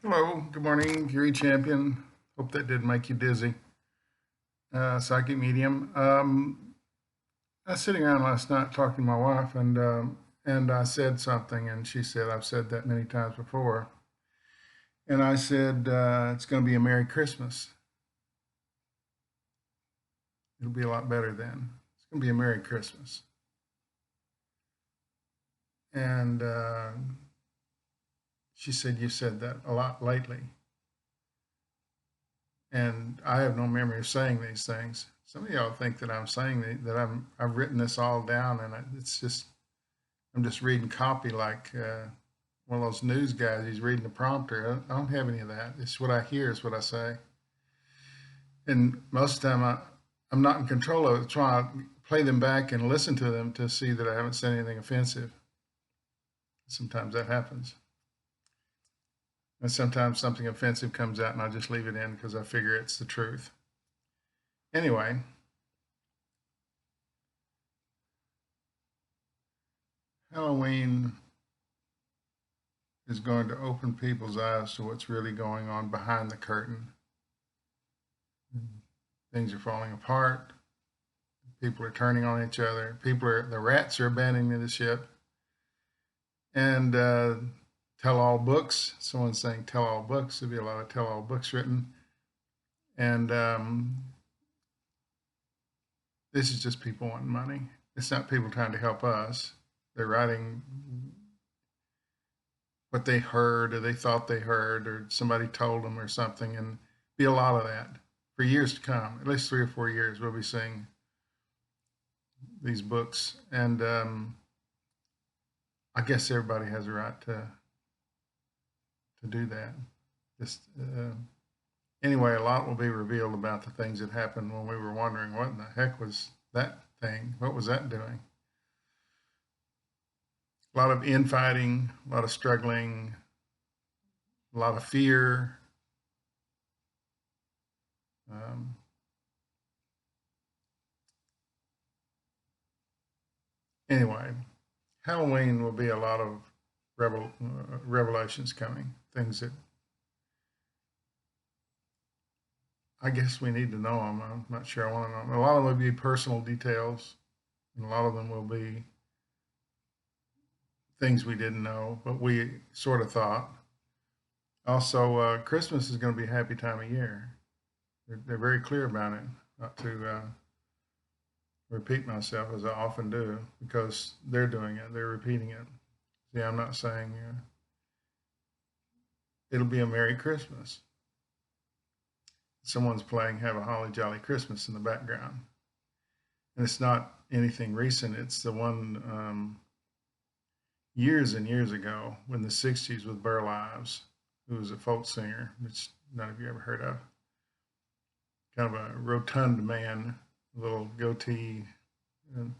Hello, good morning, Gary Champion. Hope that didn't make you dizzy. Psychic medium. I was sitting around last night talking to my wife, and I said something, and she said, "I've said that many times before." And I said, "It's going to be a Merry Christmas. It'll be a lot better then. It's going to be a Merry Christmas." And she said, "You said that a lot lately." And I have no memory of saying these things. Some of y'all think that I'm saying that I've written this all down, and it's just I'm just reading copy like one of those news guys. He's reading the prompter. I don't have any of that. It's what I hear is what I say, and most of the time I'm not in control of it. Try to play them back and listen to them to see that I haven't said anything offensive. Sometimes that happens, and sometimes something offensive comes out, and I just leave it in because I figure it's the truth. Anyway, Halloween is going to open people's eyes to what's really going on behind the curtain. Things are falling apart. People are turning on each other. The rats are abandoning the ship. And tell all books. Someone's saying tell all books. There'll be a lot of tell all books written. And this is just people wanting money. It's not people trying to help us. They're writing what they heard or they thought they heard or somebody told them or something. And be a lot of that for years to come. At least 3 or 4 years, we'll be seeing these books. And I guess everybody has a right to do that. Just anyway, a lot will be revealed about the things that happened when we were wondering what in the heck was that thing? What was that doing? A lot of infighting, a lot of struggling, a lot of fear. Um, anyway, Halloween will be a lot of revelations coming, things that I guess we need to know them. I'm not sure I want to know. A lot of them will be personal details, and a lot of them will be things we didn't know, but we sort of thought. Also, Christmas is going to be a happy time of year. They're very clear about it, not to repeat myself as I often do, because they're doing it, they're repeating it. See, I'm not saying it'll be a Merry Christmas. Someone's playing Have a Holly Jolly Christmas in the background. And it's not anything recent, it's the one years and years ago in the 60s with Burl Ives, who was a folk singer, which none of you ever heard of. Kind of a rotund man, a little goatee, and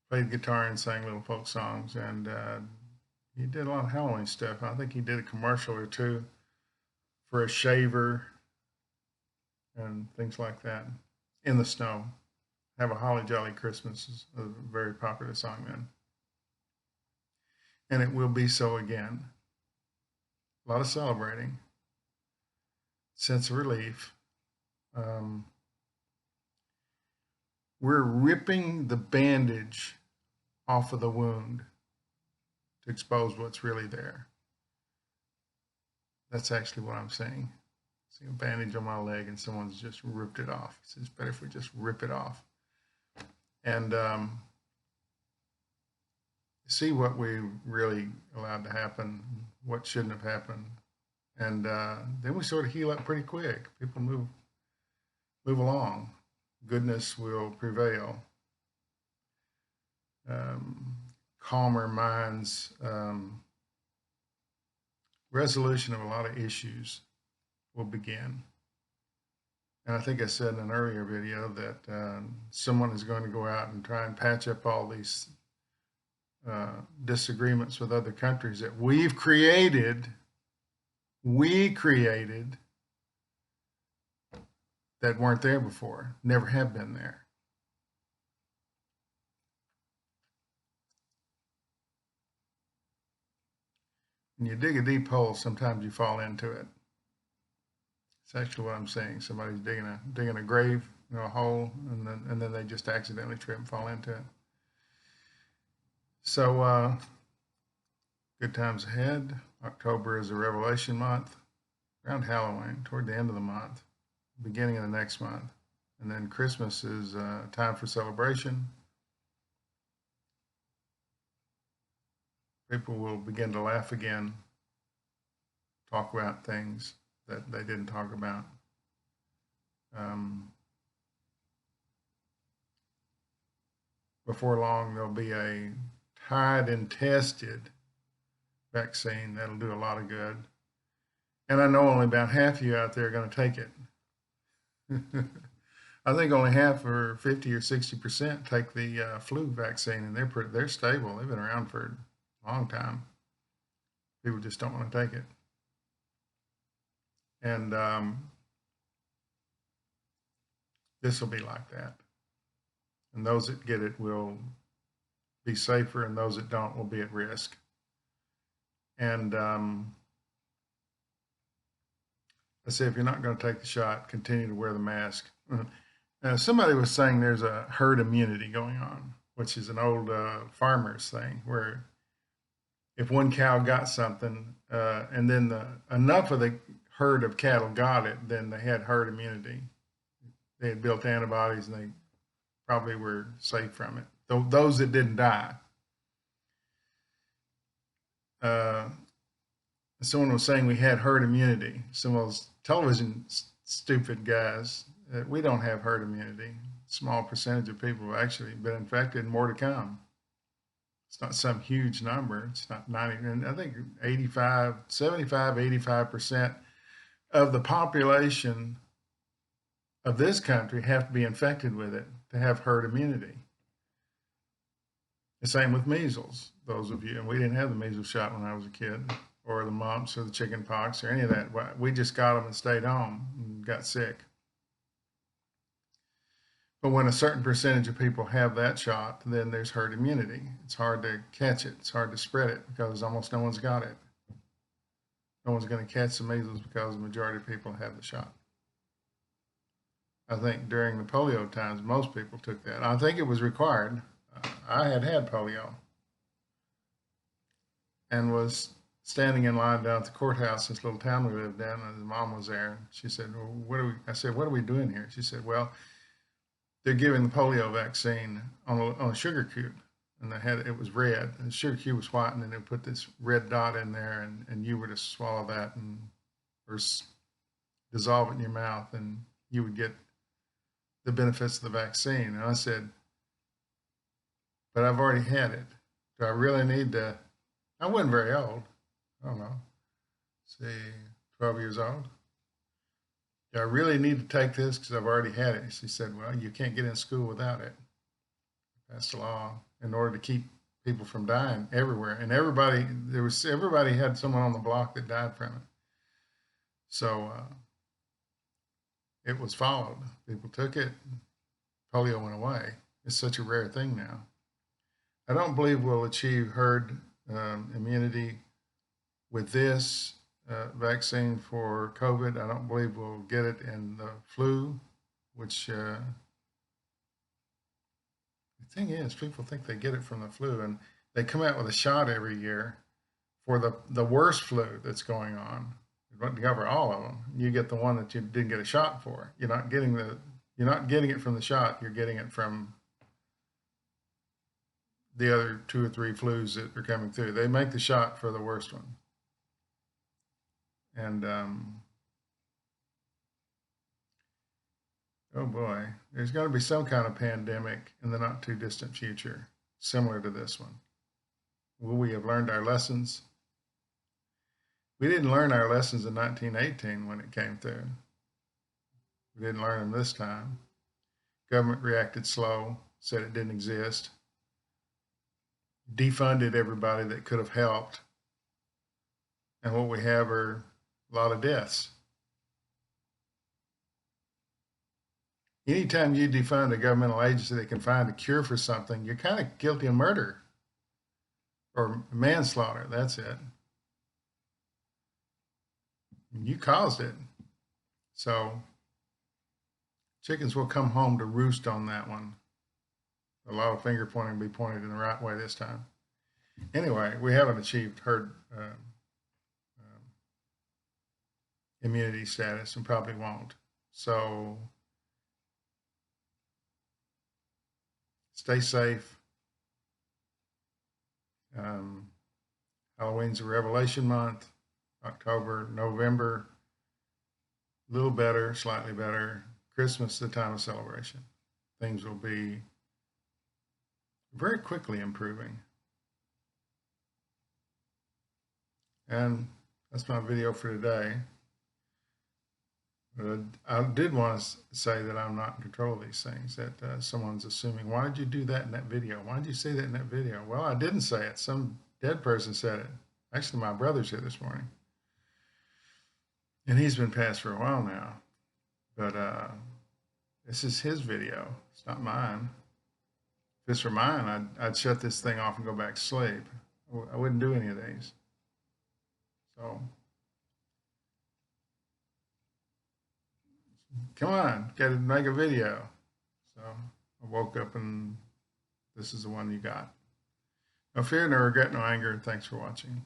played guitar and sang little folk songs. And he did a lot of Halloween stuff. I think he did a commercial or two for a shaver and things like that. In the Snow. Have a Holly Jolly Christmas is a very popular song then. And it will be so again. A lot of celebrating, sense of relief. Um, we're ripping the bandage off of the wound to expose what's really there. That's actually what I'm saying. See a bandage on my leg and someone's just ripped it off. It's better if we just rip it off and see what we really allowed to happen, what shouldn't have happened, and then we sort of heal up pretty quick. People move along. Goodness will prevail. Um, calmer minds, resolution of a lot of issues will begin. And I think I said in an earlier video that someone is going to go out and try and patch up all these disagreements with other countries that we created that weren't there before, never have been there. when you dig a deep hole, sometimes you fall into it. It's actually what I'm saying. Somebody's digging a grave, a hole, and then they just accidentally trip and fall into it. So good times ahead. October is a Revelation month, around Halloween, toward the end of the month, beginning of the next month. And then Christmas is time for celebration. People will begin to laugh again, talk about things that they didn't talk about. Before long, there'll be a tried and tested vaccine that'll do a lot of good. And I know only about half of you out there are going to take it. I think only half, or 50 or 60%, take the flu vaccine, and they're stable. They've been around for a long time. People just don't want to take it. And this will be like that. And those that get it will be safer, and those that don't will be at risk. And I say, if you're not going to take the shot, continue to wear the mask. Now, somebody was saying there's a herd immunity going on, which is an old farmer's thing, where if one cow got something and then enough of the herd of cattle got it, then they had herd immunity. They had built antibodies, and they probably were safe from it. Those that didn't die. Someone was saying we had herd immunity. Some of those television stupid guys. We don't have herd immunity. Small percentage of people have actually been infected, and more to come. It's not some huge number. It's not 90, and I think 85% of the population of this country have to be infected with it to have herd immunity. The same with measles, those of you, and we didn't have the measles shot when I was a kid, or the mumps or the chicken pox or any of that. We just got them and stayed home and got sick. But when a certain percentage of people have that shot, then there's herd immunity. It's hard to catch it. It's hard to spread it because almost no one's got it. No one's going to catch the measles because the majority of people have the shot. I think during the polio times, most people took that. I think it was required. I had polio and was standing in line down at the courthouse, this little town we lived in, and his mom was there. She said, well, I said, what are we doing here? She said, well, they're giving the polio vaccine on a sugar cube, and it was red. And the sugar cube was white, and then they put this red dot in there, and you were to swallow that or dissolve it in your mouth, and you would get the benefits of the vaccine. And I said, but I've already had it. Do I really need to? I wasn't very old. I don't know, say 12 years old. Do I really need to take this because I've already had it? She said, well, you can't get in school without it. That's the law in order to keep people from dying everywhere. And everybody had someone on the block that died from it. So it was followed. People took it. Polio went away. It's such a rare thing now. I don't believe we'll achieve herd immunity with this vaccine for COVID. I don't believe we'll get it in the flu, which the thing is, people think they get it from the flu, and they come out with a shot every year for the worst flu that's going on. It doesn't cover all of them. You get the one that you didn't get a shot for. You're not getting it from the shot. You're getting it from the other 2 or 3 flus that are coming through. They make the shot for the worst one. And oh boy, there's going to be some kind of pandemic in the not too distant future, similar to this one. Will we have learned our lessons? We didn't learn our lessons in 1918 when it came through. We didn't learn them this time. Government reacted slow, said it didn't exist, defunded everybody that could have helped. And what we have are a lot of deaths. Anytime you defund a governmental agency that can find a cure for something, you're kind of guilty of murder or manslaughter. That's it. You caused it. So chickens will come home to roost on that one. A lot of finger pointing will be pointed in the right way this time. Anyway, we haven't achieved herd immunity status and probably won't. So stay safe. Halloween's a Revelation month. October, November, a little better, slightly better. Christmas, the time of celebration. Things will be very quickly improving. And that's my video for today. But I did want to say that I'm not in control of these things, that someone's assuming, why did you do that in that video? Why did you say that in that video? Well, I didn't say it. Some dead person said it. Actually, my brother's here this morning. And he's been passed for a while now. But this is his video. It's not mine. If this were mine, I'd shut this thing off and go back to sleep. I wouldn't do any of these. So, come on, got to make a video. So I woke up and this is the one you got. No fear, no regret, no anger. Thanks for watching.